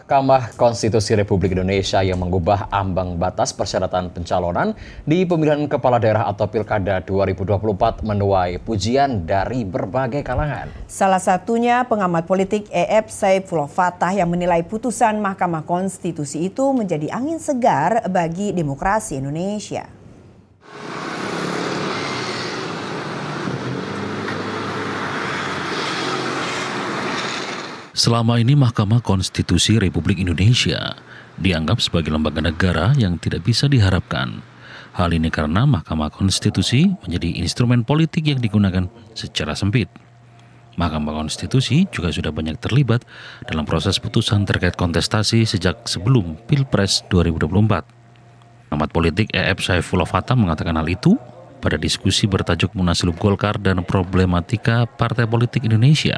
Mahkamah Konstitusi Republik Indonesia yang mengubah ambang batas persyaratan pencalonan di pemilihan kepala daerah atau Pilkada 2024 menuai pujian dari berbagai kalangan. Salah satunya pengamat politik E.F. Saifullah Fattah yang menilai putusan Mahkamah Konstitusi itu menjadi angin segar bagi demokrasi Indonesia. Selama ini Mahkamah Konstitusi Republik Indonesia dianggap sebagai lembaga negara yang tidak bisa diharapkan. Hal ini karena Mahkamah Konstitusi menjadi instrumen politik yang digunakan secara sempit. Mahkamah Konstitusi juga sudah banyak terlibat dalam proses putusan terkait kontestasi sejak sebelum Pilpres 2024. Pengamat politik E.F. Saifullah Fattah mengatakan hal itu pada diskusi bertajuk Munaslup Golkar dan Problematika Partai Politik Indonesia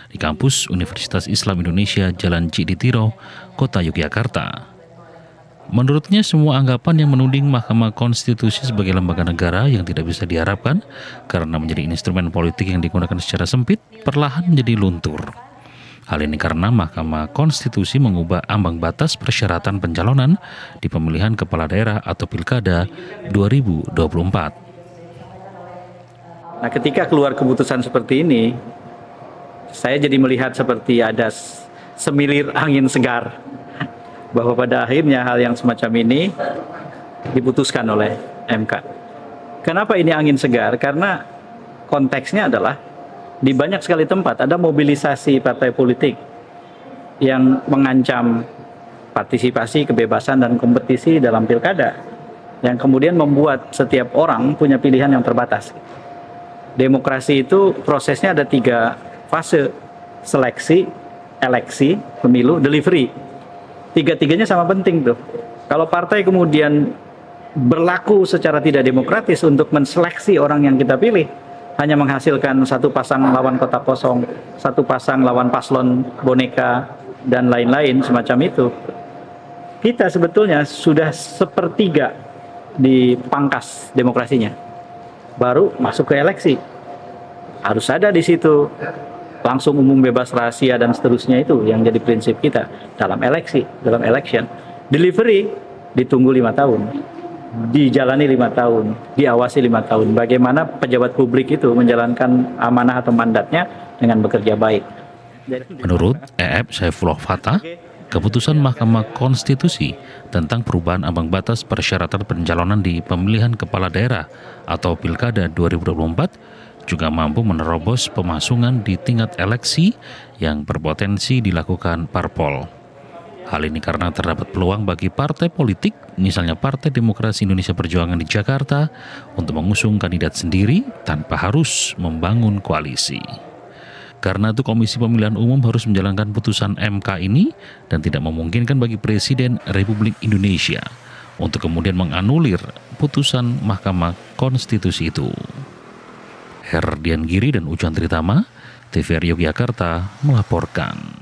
di kampus Universitas Islam Indonesia Jalan Ciditiro, Kota Yogyakarta. Menurutnya semua anggapan yang menuding Mahkamah Konstitusi sebagai lembaga negara yang tidak bisa diharapkan karena menjadi instrumen politik yang digunakan secara sempit perlahan menjadi luntur. Hal ini karena Mahkamah Konstitusi mengubah ambang batas persyaratan pencalonan di pemilihan kepala daerah atau Pilkada 2024. Nah, ketika keluar keputusan seperti ini, saya jadi melihat seperti ada semilir angin segar bahwa pada akhirnya hal yang semacam ini diputuskan oleh MK. Kenapa ini angin segar? Karena konteksnya adalah di banyak sekali tempat ada mobilisasi partai politik yang mengancam partisipasi, kebebasan, dan kompetisi dalam pilkada, yang kemudian membuat setiap orang punya pilihan yang terbatas. Demokrasi itu prosesnya ada 3 fase: seleksi, eleksi, pemilu, delivery. Tiga-tiganya sama penting tuh. Kalau partai kemudian berlaku secara tidak demokratis untuk menseleksi orang yang kita pilih, hanya menghasilkan satu pasang lawan kotak kosong, satu pasang lawan paslon boneka, dan lain-lain semacam itu, kita sebetulnya sudah sepertiga dipangkas demokrasinya. Baru masuk ke eleksi, harus ada di situ langsung umum, bebas, rahasia, dan seterusnya. Itu yang jadi prinsip kita dalam eleksi, dalam election. Delivery ditunggu 5 tahun, dijalani 5 tahun, diawasi 5 tahun. Bagaimana pejabat publik itu menjalankan amanah atau mandatnya dengan bekerja baik. Menurut E.F. Saifullah Fattah, keputusan Mahkamah Konstitusi tentang perubahan ambang batas persyaratan pencalonan di pemilihan kepala daerah atau Pilkada 2024 juga mampu menerobos pemasungan di tingkat eleksi yang berpotensi dilakukan parpol. Hal ini karena terdapat peluang bagi partai politik, misalnya Partai Demokrasi Indonesia Perjuangan di Jakarta, untuk mengusung kandidat sendiri tanpa harus membangun koalisi. Karena itu Komisi Pemilihan Umum harus menjalankan putusan MK ini dan tidak memungkinkan bagi Presiden Republik Indonesia untuk kemudian menganulir putusan Mahkamah Konstitusi itu. Herdian Giri dan Ujan Tritama, TVRI Yogyakarta melaporkan.